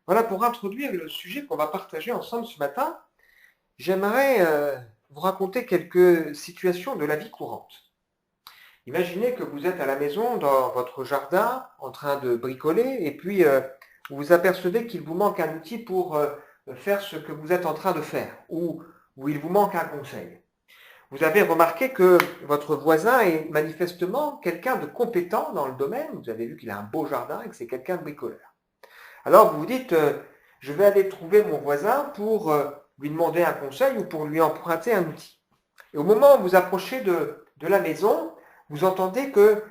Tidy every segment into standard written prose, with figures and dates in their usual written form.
Voilà, pour introduire le sujet qu'on va partager ensemble ce matin, j'aimerais vous raconter quelques situations de la vie courante. Imaginez que vous êtes à la maison, dans votre jardin, en train de bricoler, et puis vous vous apercevez qu'il vous manque un outil pour faire ce que vous êtes en train de faire, ou il vous manque un conseil. Vous avez remarqué que votre voisin est manifestement quelqu'un de compétent dans le domaine, vous avez vu qu'il a un beau jardin et que c'est quelqu'un de bricoleur. Alors vous vous dites, je vais aller trouver mon voisin pour lui demander un conseil ou pour lui emprunter un outil. Et au moment où vous approchez de la maison, vous entendez que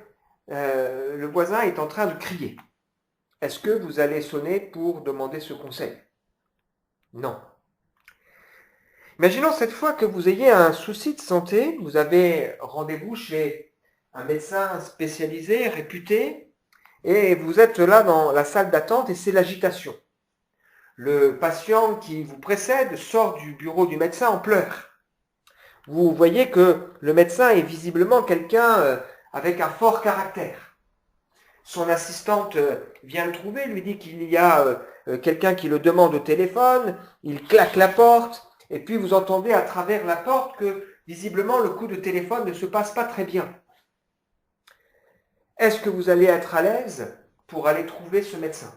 le voisin est en train de crier. Est-ce que vous allez sonner pour demander ce conseil? Non. Imaginons cette fois que vous ayez un souci de santé, vous avez rendez-vous chez un médecin spécialisé, réputé, et vous êtes là dans la salle d'attente et c'est l'agitation. Le patient qui vous précède sort du bureau du médecin en pleurs. Vous voyez que le médecin est visiblement quelqu'un avec un fort caractère. Son assistante vient le trouver, lui dit qu'il y a quelqu'un qui le demande au téléphone, il claque la porte, et puis vous entendez à travers la porte que visiblement le coup de téléphone ne se passe pas très bien. Est-ce que vous allez être à l'aise pour aller trouver ce médecin?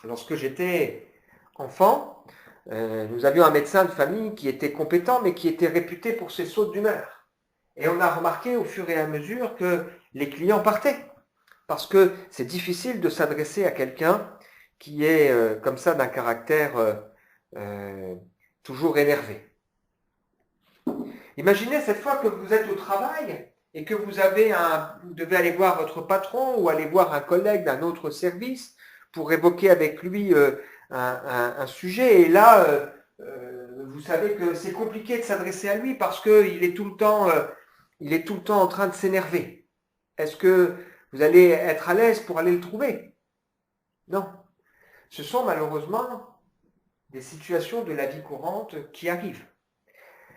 Lorsque j'étais enfant, nous avions un médecin de famille qui était compétent, mais qui était réputé pour ses sautes d'humeur. Et on a remarqué au fur et à mesure que les clients partaient, parce que c'est difficile de s'adresser à quelqu'un qui est comme ça d'un caractère euh, toujours énervé. Imaginez cette fois que vous êtes au travail et que vous devez aller voir votre patron ou aller voir un collègue d'un autre service pour évoquer avec lui un sujet. Et là, vous savez que c'est compliqué de s'adresser à lui parce qu'il est il est tout le temps en train de s'énerver. Est-ce que vous allez être à l'aise pour aller le trouver? Non. Ce sont malheureusement des situations de la vie courante qui arrivent.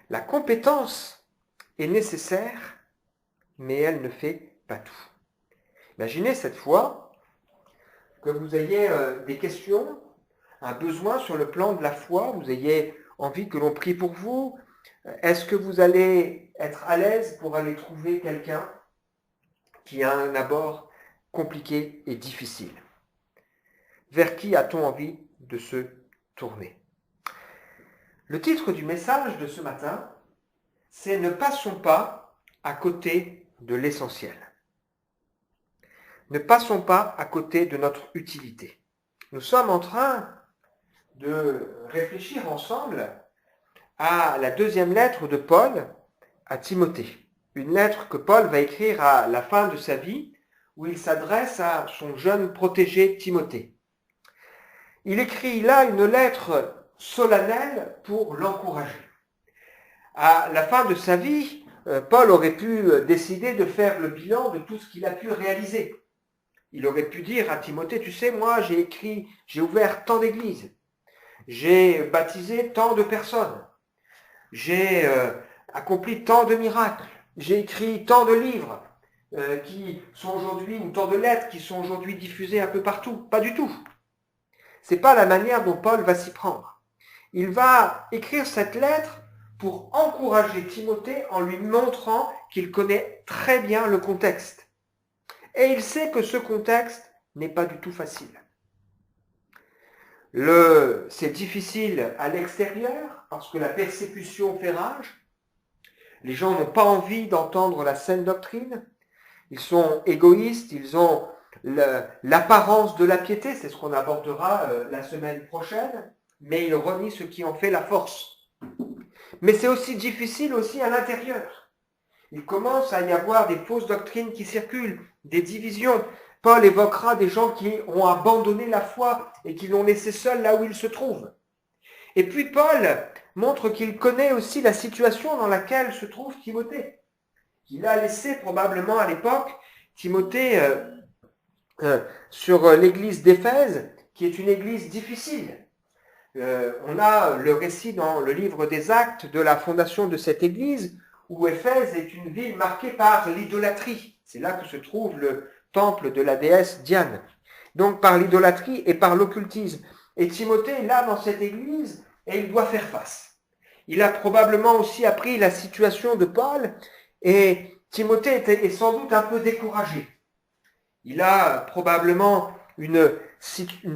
La compétence est nécessaire, mais elle ne fait pas tout. Imaginez cette fois que vous ayez des questions, un besoin sur le plan de la foi, vous ayez envie que l'on prie pour vous. Est-ce que vous allez être à l'aise pour aller trouver quelqu'un qui a un abord compliqué et difficile? Vers qui a-t-on envie de se tourner? Le titre du message de ce matin, c'est « Ne passons pas à côté de l'essentiel ». Ne passons pas à côté de notre utilité. Nous sommes en train de réfléchir ensemble à la deuxième lettre de Paul à Timothée. Une lettre que Paul va écrire à la fin de sa vie, où il s'adresse à son jeune protégé Timothée. Il écrit là une lettre solennelle pour l'encourager. À la fin de sa vie, Paul aurait pu décider de faire le bilan de tout ce qu'il a pu réaliser. Il aurait pu dire à Timothée, tu sais, moi j'ai ouvert tant d'églises, j'ai baptisé tant de personnes, j'ai accompli tant de miracles, j'ai écrit tant de livres qui sont aujourd'hui, ou tant de lettres qui sont aujourd'hui diffusées un peu partout. Pas du tout. C'est pas la manière dont Paul va s'y prendre. Il va écrire cette lettre pour encourager Timothée en lui montrant qu'il connaît très bien le contexte. Et il sait que ce contexte n'est pas du tout facile. C'est difficile à l'extérieur parce que la persécution fait rage. Les gens n'ont pas envie d'entendre la saine doctrine. Ils sont égoïstes, ils ont l'apparence de la piété, c'est ce qu'on abordera la semaine prochaine, mais ils renient ce qui en fait la force. Mais c'est aussi difficile aussi à l'intérieur. Il commence à y avoir des fausses doctrines qui circulent, des divisions. Paul évoquera des gens qui ont abandonné la foi et qui l'ont laissé seul là où il se trouve. Et puis Paul montre qu'il connaît aussi la situation dans laquelle se trouve Timothée. Il a laissé probablement à l'époque Timothée sur l'église d'Éphèse, qui est une église difficile. On a le récit dans le livre des Actes de la fondation de cette église, où Éphèse est une ville marquée par l'idolâtrie. C'est là que se trouve le temple de la déesse Diane. donc par l'idolâtrie et par l'occultisme. Et Timothée est là dans cette église et il doit faire face. Il a probablement aussi appris la situation de Paul et Timothée est sans doute un peu découragé. Il a probablement une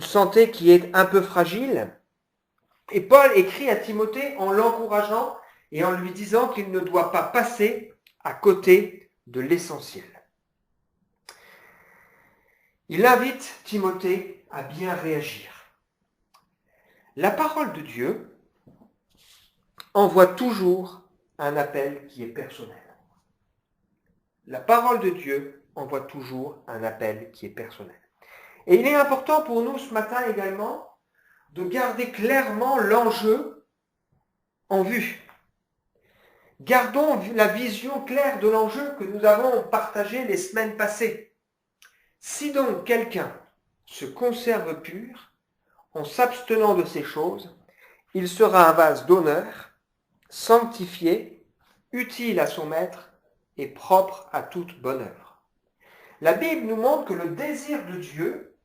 santé qui est un peu fragile. Et Paul écrit à Timothée en l'encourageant et en lui disant qu'il ne doit pas passer à côté de l'essentiel. Il invite Timothée à bien réagir. La parole de Dieu envoie toujours un appel qui est personnel. La parole de Dieu envoie toujours un appel qui est personnel. Et il est important pour nous ce matin également de garder clairement l'enjeu en vue. Gardons la vision claire de l'enjeu que nous avons partagé les semaines passées. Si donc quelqu'un se conserve pur, en s'abstenant de ces choses, il sera un vase d'honneur, sanctifié, utile à son maître et propre à toute bonne œuvre. La Bible nous montre que le désir de Dieu,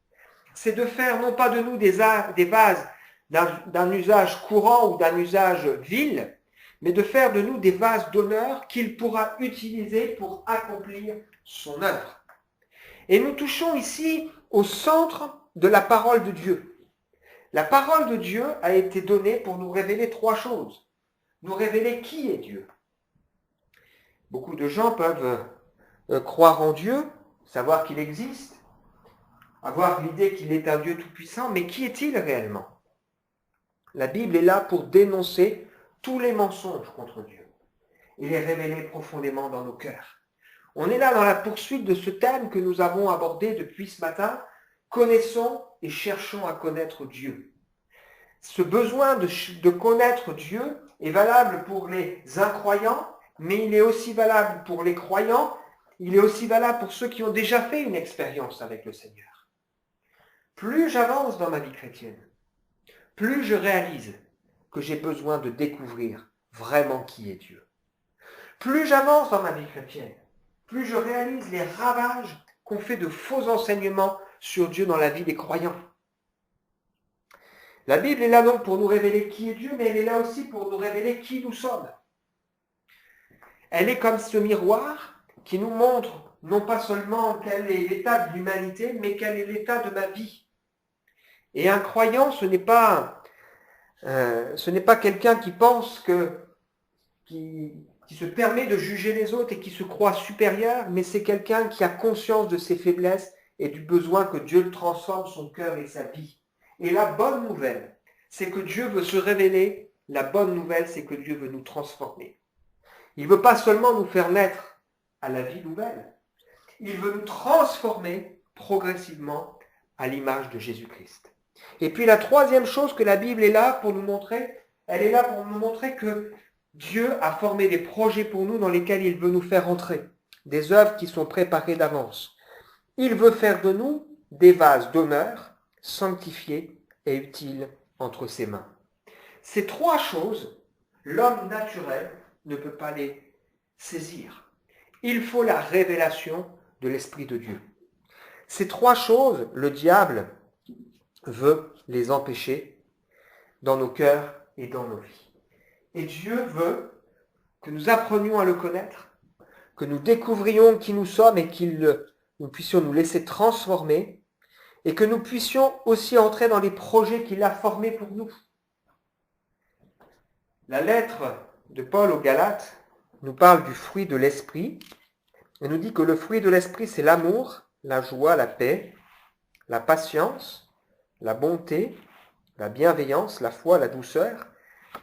c'est de faire non pas de nous des vases d'un usage courant ou d'un usage vil, mais de faire de nous des vases d'honneur qu'il pourra utiliser pour accomplir son œuvre. Et nous touchons ici au centre de la parole de Dieu. La parole de Dieu a été donnée pour nous révéler trois choses. Nous révéler qui est Dieu. Beaucoup de gens peuvent croire en Dieu, savoir qu'il existe, avoir l'idée qu'il est un Dieu tout-puissant, mais qui est-il réellement? La Bible est là pour dénoncer tous les mensonges contre Dieu et les révéler profondément dans nos cœurs. On est là dans la poursuite de ce thème que nous avons abordé depuis ce matin. Connaissons et cherchons à connaître Dieu. Ce besoin de connaître Dieu est valable pour les incroyants, mais il est aussi valable pour les croyants, il est aussi valable pour ceux qui ont déjà fait une expérience avec le Seigneur. Plus j'avance dans ma vie chrétienne, plus je réalise que j'ai besoin de découvrir vraiment qui est Dieu. Plus j'avance dans ma vie chrétienne, plus je réalise les ravages qu'ont fait de faux enseignements sur Dieu dans la vie des croyants. La Bible est là donc pour nous révéler qui est Dieu, mais elle est là aussi pour nous révéler qui nous sommes. Elle est comme ce miroir qui nous montre non pas seulement quel est l'état de l'humanité, mais quel est l'état de ma vie. Et un croyant, ce n'est pas quelqu'un qui pense qui se permet de juger les autres et qui se croit supérieur, mais c'est quelqu'un qui a conscience de ses faiblesses et du besoin que Dieu transforme son cœur et sa vie. Et la bonne nouvelle, c'est que Dieu veut se révéler. La bonne nouvelle, c'est que Dieu veut nous transformer. Il ne veut pas seulement nous faire naître à la vie nouvelle. Il veut nous transformer progressivement à l'image de Jésus-Christ. Et puis la troisième chose que la Bible est là pour nous montrer, elle est là pour nous montrer que Dieu a formé des projets pour nous dans lesquels il veut nous faire entrer, des œuvres qui sont préparées d'avance. Il veut faire de nous des vases d'honneur, sanctifiés et utiles entre ses mains. Ces trois choses, l'homme naturel ne peut pas les saisir. Il faut la révélation de l'Esprit de Dieu. Ces trois choses, le diable veut les empêcher dans nos cœurs et dans nos vies. Et Dieu veut que nous apprenions à le connaître, que nous découvrions qui nous sommes et que nous puissions nous laisser transformer et que nous puissions aussi entrer dans les projets qu'il a formés pour nous. La lettre de Paul aux Galates nous parle du fruit de l'esprit et nous dit que le fruit de l'esprit, c'est l'amour, la joie, la paix, la patience, la bonté, la bienveillance, la foi, la douceur,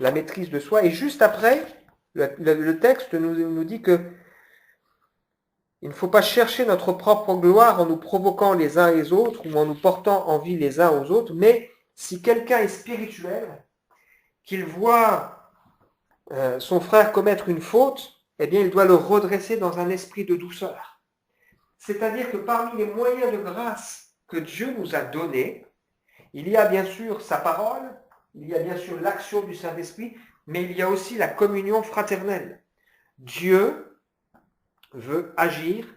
la maîtrise de soi. Et juste après, le texte nous dit que il ne faut pas chercher notre propre gloire en nous provoquant les uns les autres ou en nous portant envie les uns aux autres, mais si quelqu'un est spirituel, qu'il voit son frère commettre une faute, eh bien il doit le redresser dans un esprit de douceur. C'est-à-dire que parmi les moyens de grâce que Dieu nous a donnés, il y a bien sûr sa parole, il y a bien sûr l'action du Saint-Esprit, mais il y a aussi la communion fraternelle. Dieu veut agir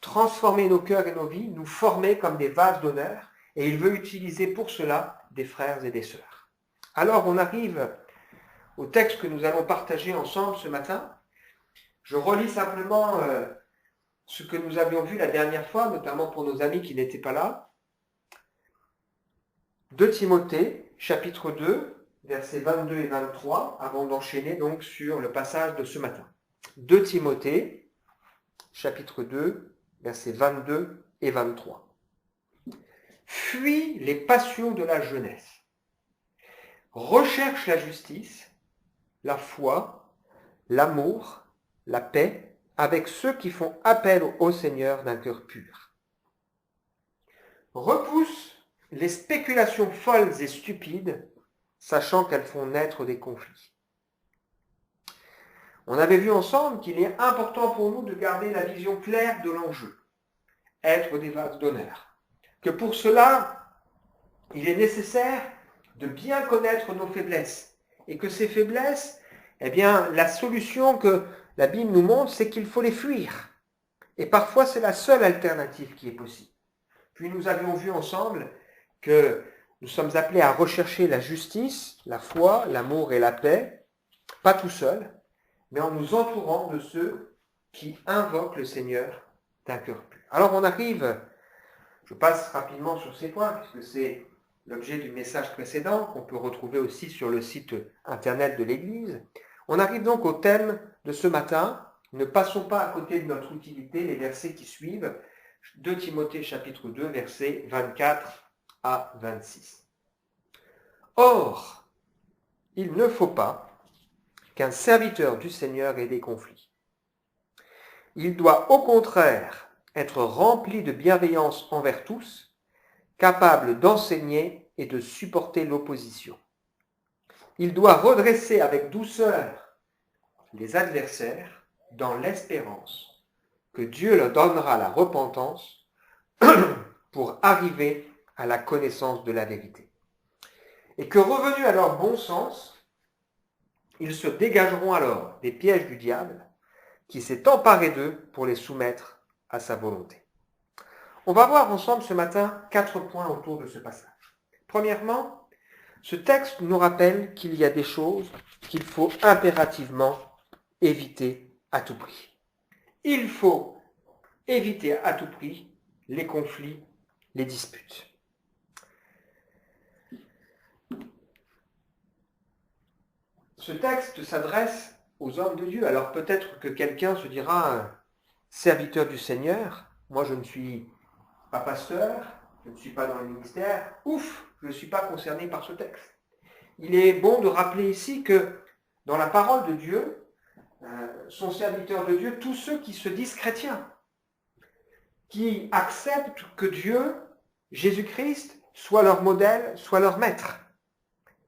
transformer nos cœurs et nos vies, nous former comme des vases d'honneur, et il veut utiliser pour cela des frères et des sœurs. Alors on arrive au texte que nous allons partager ensemble ce matin. Je relis simplement ce que nous avions vu la dernière fois, notamment pour nos amis qui n'étaient pas là. 2 Timothée, chapitre 2, versets 22 et 23, avant d'enchaîner donc sur le passage de ce matin. 2 Timothée, chapitre 2, versets 22 et 23. Fuis les passions de la jeunesse. Recherche la justice, la foi, l'amour, la paix, avec ceux qui font appel au Seigneur d'un cœur pur. Repousse les spéculations folles et stupides, sachant qu'elles font naître des conflits. On avait vu ensemble qu'il est important pour nous de garder la vision claire de l'enjeu, être des vases d'honneur. Que pour cela, il est nécessaire de bien connaître nos faiblesses. Et que ces faiblesses, la solution que la Bible nous montre, c'est qu'il faut les fuir. Et parfois, c'est la seule alternative qui est possible. Puis nous avions vu ensemble que nous sommes appelés à rechercher la justice, la foi, l'amour et la paix, pas tout seul, mais en nous entourant de ceux qui invoquent le Seigneur d'un cœur pur. Alors on arrive, je passe rapidement sur ces points, puisque c'est l'objet du message précédent, qu'on peut retrouver aussi sur le site internet de l'Église. On arrive donc au thème de ce matin. Ne passons pas à côté de notre utilité, les versets qui suivent. 2 Timothée chapitre 2, versets 24 à 26. Or, il ne faut pas qu'un serviteur du Seigneur ait des conflits. Il doit au contraire être rempli de bienveillance envers tous, capable d'enseigner et de supporter l'opposition. Il doit redresser avec douceur les adversaires dans l'espérance que Dieu leur donnera la repentance pour arriver à la connaissance de la vérité. Et que revenus à leur bon sens, ils se dégageront alors des pièges du diable qui s'est emparé d'eux pour les soumettre à sa volonté. On va voir ensemble ce matin 4 points autour de ce passage. Premièrement, ce texte nous rappelle qu'il y a des choses qu'il faut impérativement éviter à tout prix. Il faut éviter à tout prix les conflits, les disputes. Ce texte s'adresse aux hommes de Dieu. Alors peut-être que quelqu'un se dira, serviteur du Seigneur, moi je ne suis pas pasteur, je ne suis pas dans le ministère, ouf, je ne suis pas concerné par ce texte. Il est bon de rappeler ici que dans la parole de Dieu, sont serviteurs de Dieu tous ceux qui se disent chrétiens, qui acceptent que Dieu, Jésus-Christ, soit leur modèle, soit leur maître.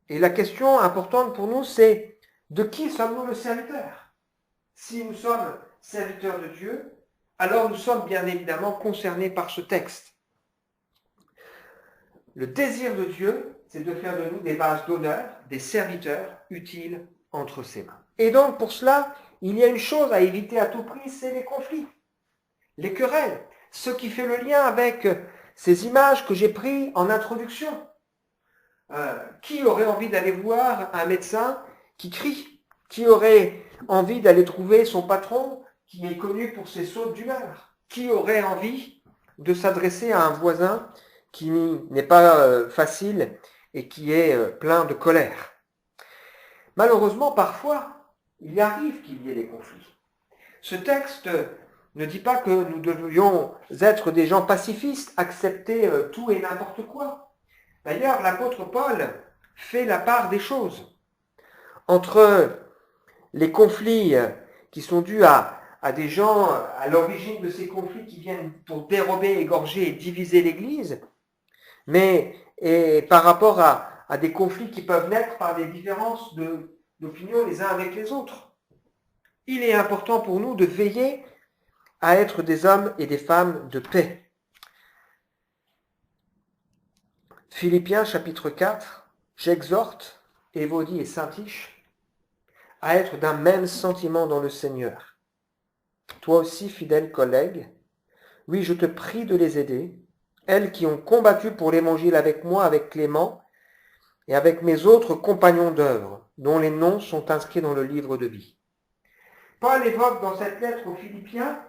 Et la question importante pour nous, c'est de qui sommes-nous le serviteur ? Si nous sommes serviteurs de Dieu, alors nous sommes bien évidemment concernés par ce texte. Le désir de Dieu, c'est de faire de nous des vases d'honneur, des serviteurs utiles entre ses mains. Et donc pour cela, il y a une chose à éviter à tout prix, c'est les conflits, les querelles, ce qui fait le lien avec ces images que j'ai prises en introduction. Qui aurait envie d'aller voir un médecin qui crie? Qui aurait envie d'aller trouver son patron qui est connu pour ses sautes d'humeur? Qui aurait envie de s'adresser à un voisin qui n'est pas facile et qui est plein de colère? Malheureusement, parfois, il arrive qu'il y ait des conflits. Ce texte ne dit pas que nous devions être des gens pacifistes, accepter tout et n'importe quoi. D'ailleurs, l'apôtre Paul fait la part des choses entre les conflits qui sont dus à des gens à l'origine de ces conflits qui viennent pour dérober, égorger et diviser l'Église, et par rapport à des conflits qui peuvent naître par des différences d'opinion les uns avec les autres. Il est important pour nous de veiller à être des hommes et des femmes de paix. Philippiens chapitre 4, j'exhorte Évodie et Syntyche à être d'un même sentiment dans le Seigneur. Toi aussi, fidèle collègue, Oui, je te prie de les aider, elles qui ont combattu pour l'Évangile avec moi, avec Clément, et avec mes autres compagnons d'œuvre, dont les noms sont inscrits dans le livre de vie. Paul évoque dans cette lettre aux Philippiens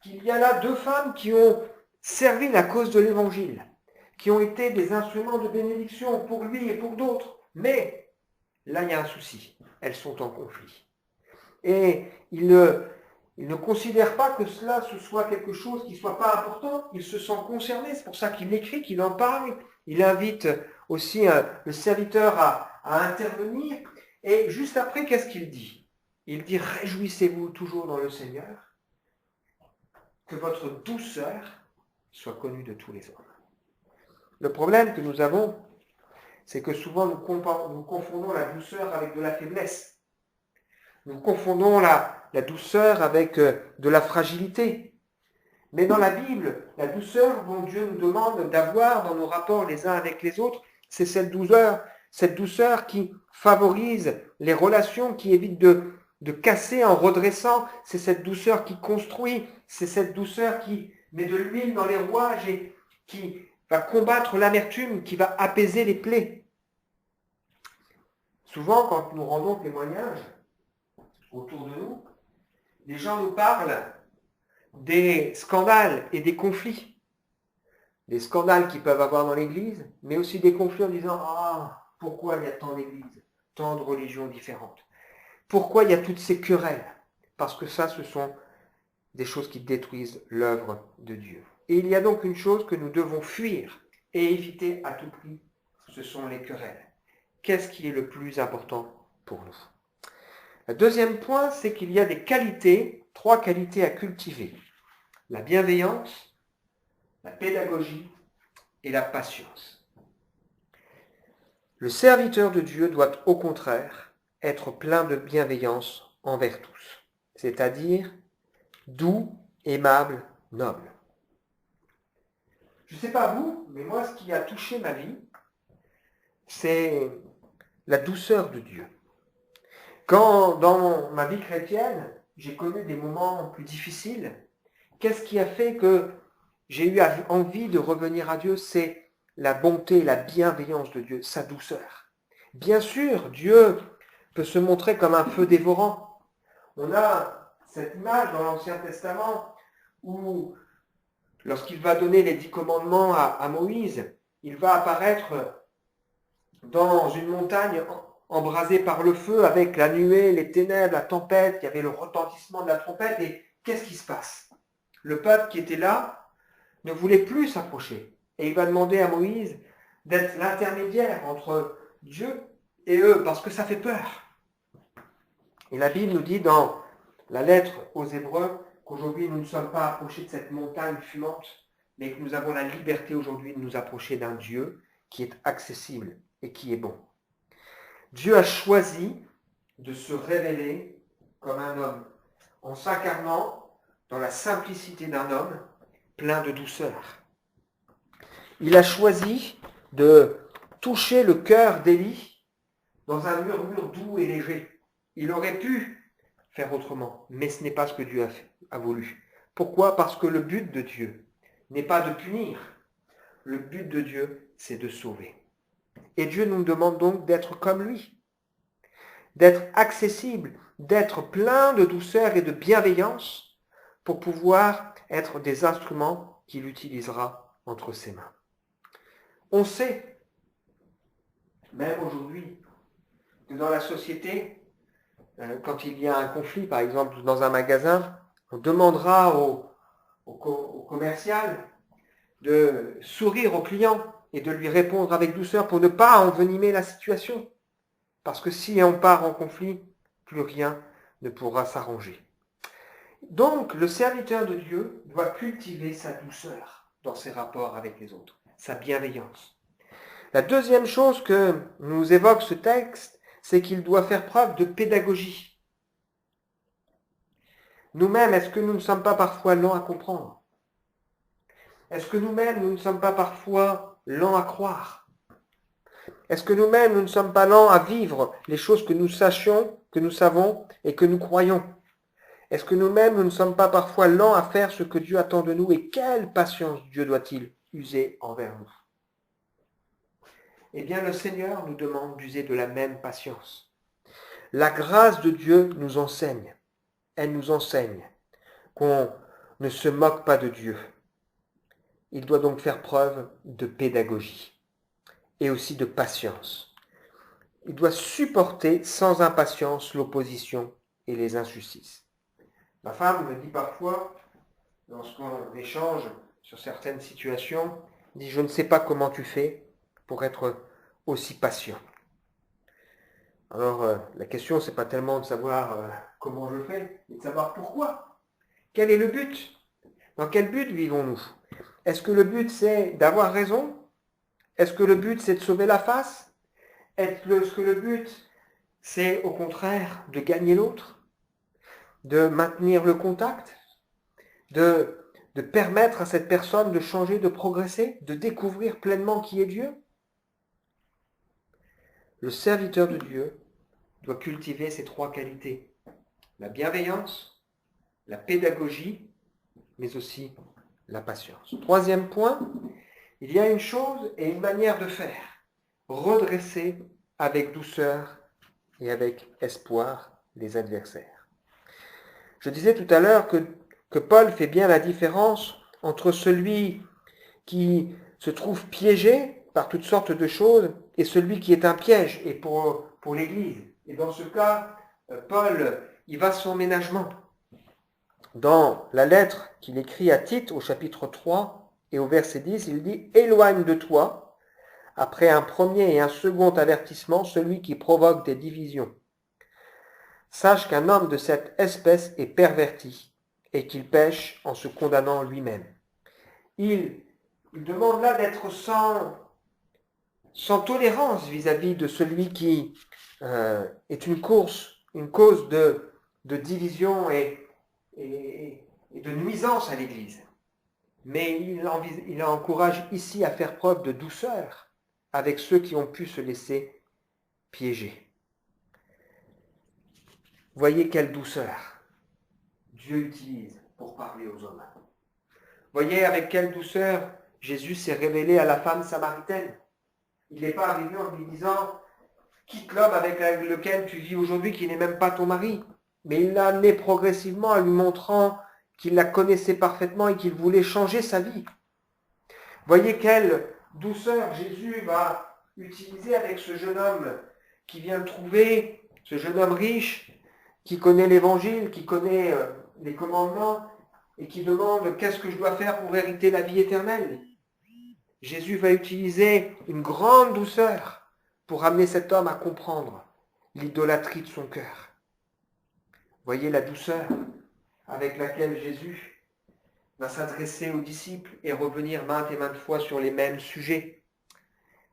qu'il y a là 2 femmes qui ont servi la cause de l'Évangile, qui ont été des instruments de bénédiction pour lui et pour d'autres. Mais là, il y a un souci. Elles sont en conflit. Et il ne considère pas que cela ce soit quelque chose qui ne soit pas important. Il se sent concerné. C'est pour ça qu'il écrit, qu'il en parle. Il invite aussi le serviteur à intervenir. Et juste après, qu'est-ce qu'il dit? Il dit, réjouissez-vous toujours dans le Seigneur, que votre douceur soit connue de tous les hommes. Le problème que nous avons, c'est que souvent nous confondons la douceur avec de la faiblesse. Nous confondons la douceur avec de la fragilité. Mais dans la Bible, la douceur dont Dieu nous demande d'avoir dans nos rapports les uns avec les autres, c'est cette douceur qui favorise les relations, qui évite de casser en redressant. C'est cette douceur qui construit, c'est cette douceur qui met de l'huile dans les rouages et qui va combattre l'amertume, qui va apaiser les plaies. Souvent, quand nous rendons témoignage autour de nous, les gens nous parlent des scandales et des conflits. Des scandales qu'ils peuvent avoir dans l'Église, mais aussi des conflits en disant « Ah, pourquoi il y a tant d'églises, tant de religions différentes? Pourquoi il y a toutes ces querelles ?» Parce que ça, ce sont des choses qui détruisent l'œuvre de Dieu. Et il y a donc une chose que nous devons fuir et éviter à tout prix, ce sont les querelles. Qu'est-ce qui est le plus important pour nous? Le deuxième point, c'est qu'il y a des qualités, 3 qualités à cultiver. La bienveillance, la pédagogie et la patience. Le serviteur de Dieu doit au contraire être plein de bienveillance envers tous, c'est-à-dire doux, aimable, noble. Je ne sais pas vous, mais moi, ce qui a touché ma vie, c'est la douceur de Dieu. Quand, dans ma vie chrétienne, j'ai connu des moments plus difficiles, qu'est-ce qui a fait que j'ai eu envie de revenir à Dieu? C'est la bonté, la bienveillance de Dieu, sa douceur. Bien sûr, Dieu peut se montrer comme un feu dévorant. On a cette image dans l'Ancien Testament où, lorsqu'il va donner les 10 commandements à Moïse, il va apparaître dans une montagne embrasée par le feu avec la nuée, les ténèbres, la tempête. Il y avait le retentissement de la trompette. Et qu'est-ce qui se passe? Le peuple qui était là ne voulait plus s'approcher. Et il va demander à Moïse d'être l'intermédiaire entre Dieu et eux, parce que ça fait peur. Et la Bible nous dit dans la lettre aux Hébreux qu'aujourd'hui nous ne sommes pas approchés de cette montagne fumante, mais que nous avons la liberté aujourd'hui de nous approcher d'un Dieu qui est accessible et qui est bon. Dieu a choisi de se révéler comme un homme, en s'incarnant dans la simplicité d'un homme plein de douceur. Il a choisi de toucher le cœur d'Élie dans un murmure doux et léger. Il aurait pu faire autrement, mais ce n'est pas ce que Dieu a voulu. Pourquoi? Parce que le but de Dieu n'est pas de punir. Le but de Dieu, c'est de sauver. Et Dieu nous demande donc d'être comme lui, d'être accessible, d'être plein de douceur et de bienveillance pour pouvoir être des instruments qu'il utilisera entre ses mains. On sait, même aujourd'hui, que dans la société, quand il y a un conflit, par exemple dans un magasin, on demandera au commercial de sourire au client et de lui répondre avec douceur pour ne pas envenimer la situation. Parce que si on part en conflit, plus rien ne pourra s'arranger. Donc, le serviteur de Dieu doit cultiver sa douceur dans ses rapports avec les autres, sa bienveillance. La deuxième chose que nous évoque ce texte, c'est qu'il doit faire preuve de pédagogie. Nous-mêmes, est-ce que nous ne sommes pas parfois lents à comprendre? Est-ce que nous-mêmes, nous ne sommes pas parfois lents à croire? Est-ce que nous-mêmes, nous ne sommes pas lents à vivre les choses que nous sachions, que nous savons et que nous croyons? Est-ce que nous-mêmes, nous ne sommes pas parfois lents à faire ce que Dieu attend de nous et quelle patience Dieu doit-il user envers nous? Eh bien, le Seigneur nous demande d'user de la même patience. La grâce de Dieu nous enseigne. Elle nous enseigne qu'on ne se moque pas de Dieu. Il doit donc faire preuve de pédagogie et aussi de patience. Il doit supporter sans impatience l'opposition et les injustices. Ma femme me dit parfois, lorsqu'on échange sur certaines situations, dit « Je ne sais pas comment tu fais pour être aussi patient. » Alors, la question, c'est pas tellement de savoir comment je fais, mais de savoir pourquoi. Quel est le but? Dans quel but vivons-nous? Est-ce que le but, c'est d'avoir raison? Est-ce que le but, c'est de sauver la face? Est-ce que le but, c'est au contraire de gagner l'autre? De maintenir le contact? De permettre à cette personne de changer, de progresser, de découvrir pleinement qui est Dieu? Le serviteur de Dieu doit cultiver ces trois qualités. La bienveillance, la pédagogie, mais aussi la patience. Troisième point, il y a une chose et une manière de faire. Redresser avec douceur et avec espoir les adversaires. Je disais tout à l'heure que Paul fait bien la différence entre celui qui se trouve piégé par toutes sortes de choses et celui qui est un piège et pour l'Église. Et dans ce cas, Paul, il va son ménagement. Dans la lettre qu'il écrit à Tite au chapitre 3 et au verset 10, il dit « Éloigne de toi, après un premier et un second avertissement, celui qui provoque des divisions. Sache qu'un homme de cette espèce est perverti et qu'il pêche en se condamnant lui-même. » Il demande là d'être sans tolérance vis-à-vis de celui qui est une cause de division et de nuisance à l'Église. Mais il encourage ici à faire preuve de douceur avec ceux qui ont pu se laisser piéger. Voyez quelle douceur Dieu utilise pour parler aux hommes. Voyez avec quelle douceur Jésus s'est révélé à la femme samaritaine. Il n'est pas arrivé en lui disant « Quitte l'homme avec lequel tu vis aujourd'hui qui n'est même pas ton mari ». Mais il l'a amené progressivement en lui montrant qu'il la connaissait parfaitement et qu'il voulait changer sa vie. Voyez quelle douceur Jésus va utiliser avec ce jeune homme qui vient le trouver, ce jeune homme riche, qui connaît l'évangile, qui connaît les commandements et qui demande « Qu'est-ce que je dois faire pour hériter la vie éternelle ?» Jésus va utiliser une grande douceur pour amener cet homme à comprendre l'idolâtrie de son cœur. Voyez la douceur avec laquelle Jésus va s'adresser aux disciples et revenir maintes et maintes fois sur les mêmes sujets.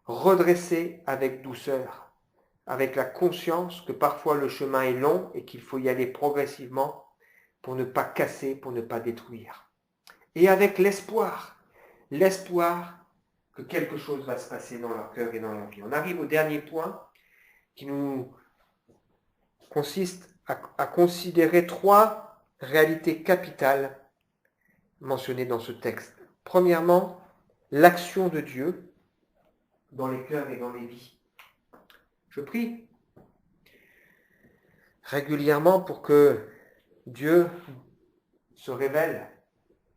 Redresser avec douceur, avec la conscience que parfois le chemin est long et qu'il faut y aller progressivement pour ne pas casser, pour ne pas détruire. Et avec l'espoir que quelque chose va se passer dans leur cœur et dans leur vie. On arrive au dernier point qui nous consiste à considérer trois réalités capitales mentionnées dans ce texte. Premièrement, l'action de Dieu dans les cœurs et dans les vies. Je prie régulièrement pour que Dieu se révèle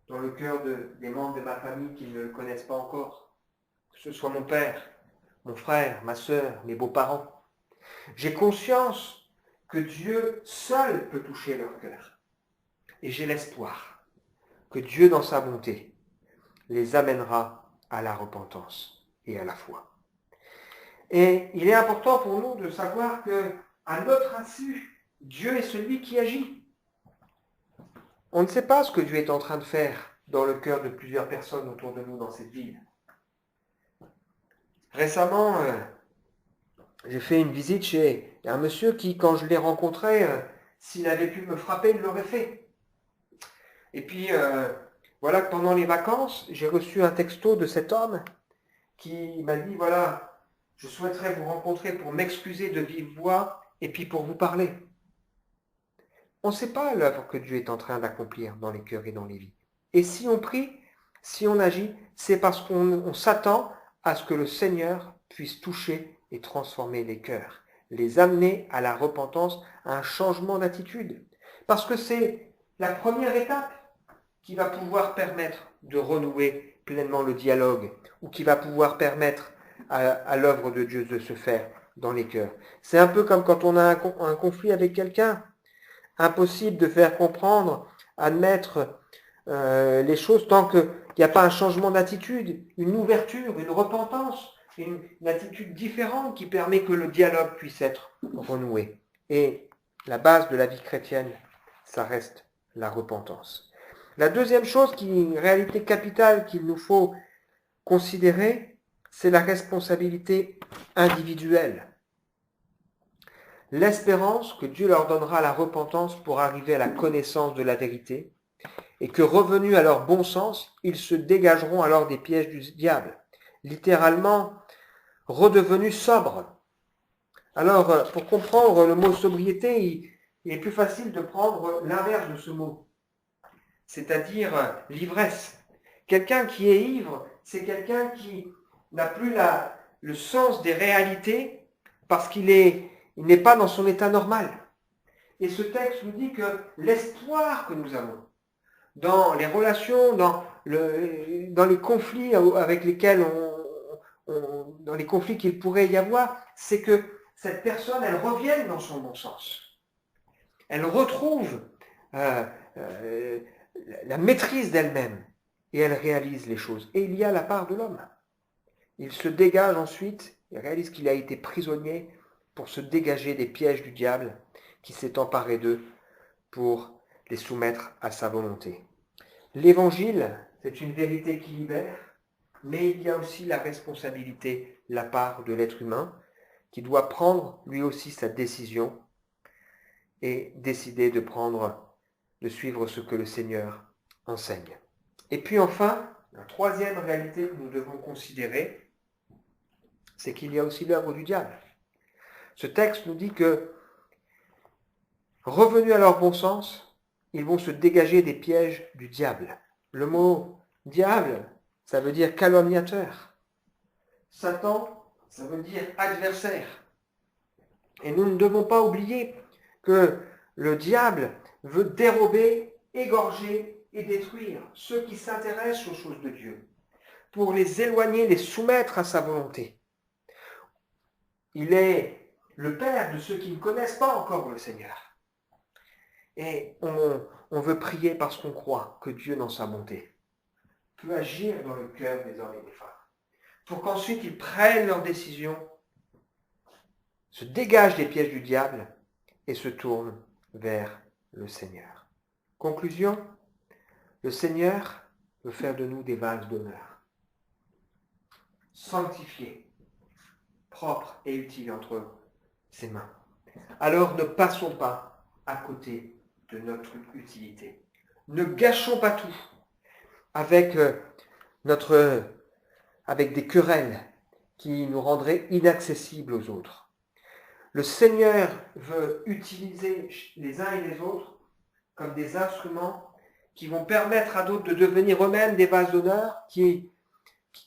dans le cœur des membres de ma famille qui ne le connaissent pas encore. Que ce soit mon père, mon frère, ma sœur, mes beaux-parents. J'ai conscience que Dieu seul peut toucher leur cœur. Et j'ai l'espoir que Dieu, dans sa bonté, les amènera à la repentance et à la foi. Et il est important pour nous de savoir que, à notre insu, Dieu est celui qui agit. On ne sait pas ce que Dieu est en train de faire dans le cœur de plusieurs personnes autour de nous dans cette ville. Récemment, j'ai fait une visite chez un monsieur qui, quand je l'ai rencontré, s'il avait pu me frapper, il l'aurait fait. Et puis, voilà que pendant les vacances, j'ai reçu un texto de cet homme qui m'a dit, voilà, je souhaiterais vous rencontrer pour m'excuser de vive voix et puis pour vous parler. on ne sait pas l'œuvre que Dieu est en train d'accomplir dans les cœurs et dans les vies. Et si on prie, si on agit, c'est parce qu'on s'attend à ce que le Seigneur puisse toucher et transformer les cœurs, les amener à la repentance, à un changement d'attitude. Parce que c'est la première étape qui va pouvoir permettre de renouer pleinement le dialogue, ou qui va pouvoir permettre à l'œuvre de Dieu de se faire dans les cœurs. C'est un peu comme quand on a un conflit avec quelqu'un. Impossible de faire comprendre, admettre les choses tant qu'il n'y a pas un changement d'attitude, une ouverture, une repentance, une attitude différente qui permet que le dialogue puisse être renoué. Et la base de la vie chrétienne, ça reste la repentance. La deuxième chose qui est une réalité capitale qu'il nous faut considérer, c'est la responsabilité individuelle. L'espérance que Dieu leur donnera la repentance pour arriver à la connaissance de la vérité, et que revenus à leur bon sens, ils se dégageront alors des pièges du diable, littéralement redevenus sobres. Alors, pour comprendre le mot sobriété, il est plus facile de prendre l'inverse de ce mot, c'est-à-dire l'ivresse. Quelqu'un qui est ivre, c'est quelqu'un qui n'a plus le sens des réalités parce qu'il n'est pas dans son état normal. Et ce texte nous dit que l'espoir que nous avons dans les relations, dans les conflits avec lesquels dans les conflits qu'il pourrait y avoir, c'est que cette personne, elle revienne dans son bon sens. Elle retrouve la maîtrise d'elle-même et elle réalise les choses. Et il y a la part de l'homme. Il se dégage ensuite, il réalise qu'il a été prisonnier pour se dégager des pièges du diable qui s'est emparé d'eux pour les soumettre à sa volonté. L'évangile, c'est une vérité qui libère, mais il y a aussi la responsabilité, la part de l'être humain, qui doit prendre lui aussi sa décision et décider de suivre ce que le Seigneur enseigne. Et puis enfin, la troisième réalité que nous devons considérer, c'est qu'il y a aussi l'œuvre du diable. Ce texte nous dit que, revenus à leur bon sens, ils vont se dégager des pièges du diable. Le mot diable, ça veut dire calomniateur. Satan, ça veut dire adversaire. Et nous ne devons pas oublier que le diable veut dérober, égorger et détruire ceux qui s'intéressent aux choses de Dieu, pour les éloigner, les soumettre à sa volonté. Il est le père de ceux qui ne connaissent pas encore le Seigneur. Et on veut prier parce qu'on croit que Dieu, dans sa bonté, peut agir dans le cœur des hommes et des femmes, pour qu'ensuite ils prennent leurs décisions, se dégagent des pièges du diable et se tournent vers le Seigneur. Conclusion, le Seigneur veut faire de nous des vases d'honneur, sanctifiés, propres et utiles entre ses mains. Alors ne passons pas à côté de notre utilité. Ne gâchons pas tout avec avec des querelles qui nous rendraient inaccessibles aux autres. Le Seigneur veut utiliser les uns et les autres comme des instruments qui vont permettre à d'autres de devenir eux-mêmes des vases d'honneur,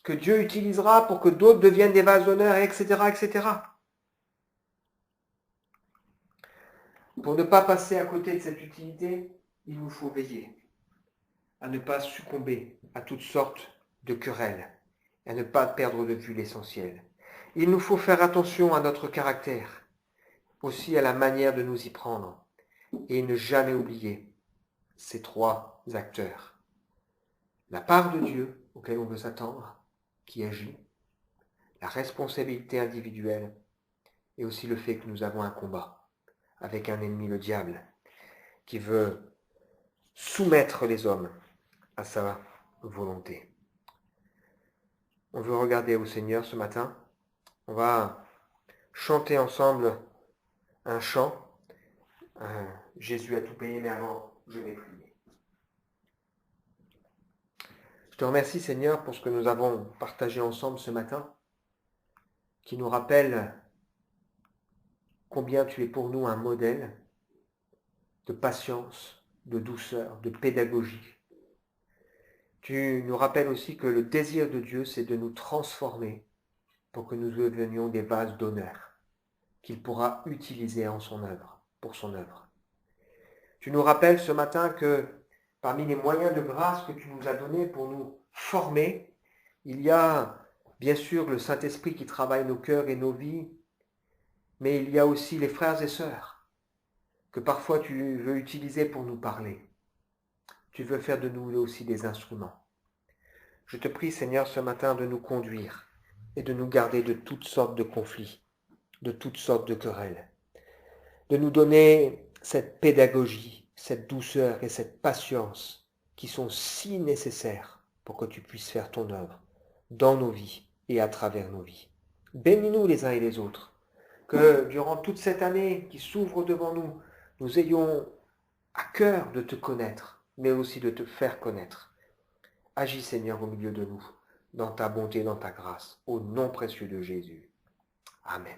que Dieu utilisera pour que d'autres deviennent des vases d'honneur, etc., etc. Pour ne pas passer à côté de cette utilité, il nous faut veiller à ne pas succomber à toutes sortes de querelles, à ne pas perdre de vue l'essentiel. Il nous faut faire attention à notre caractère, aussi à la manière de nous y prendre, et ne jamais oublier ces trois acteurs. La part de Dieu auquel on veut s'attendre, qui agit, la responsabilité individuelle, et aussi le fait que nous avons un combat avec un ennemi, le diable, qui veut soumettre les hommes à sa volonté. On veut regarder au Seigneur ce matin. On va chanter ensemble un chant. Jésus a tout payé, mais avant, je vais prier. Je te remercie, Seigneur, pour ce que nous avons partagé ensemble ce matin, qui nous rappelle combien tu es pour nous un modèle de patience, de douceur, de pédagogie. Tu nous rappelles aussi que le désir de Dieu, c'est de nous transformer pour que nous devenions des vases d'honneur qu'il pourra utiliser en son œuvre, pour son œuvre. Tu nous rappelles ce matin que parmi les moyens de grâce que tu nous as donnés pour nous former, il y a bien sûr le Saint-Esprit qui travaille nos cœurs et nos vies, mais il y a aussi les frères et sœurs que parfois tu veux utiliser pour nous parler. Tu veux faire de nous aussi des instruments. Je te prie, Seigneur, ce matin de nous conduire et de nous garder de toutes sortes de conflits, de toutes sortes de querelles, de nous donner cette pédagogie, cette douceur et cette patience qui sont si nécessaires pour que tu puisses faire ton œuvre dans nos vies et à travers nos vies. Bénis-nous les uns et les autres, que durant toute cette année qui s'ouvre devant nous, nous ayons à cœur de te connaître, mais aussi de te faire connaître. Agis Seigneur au milieu de nous, dans ta bonté, dans ta grâce, au nom précieux de Jésus. Amen.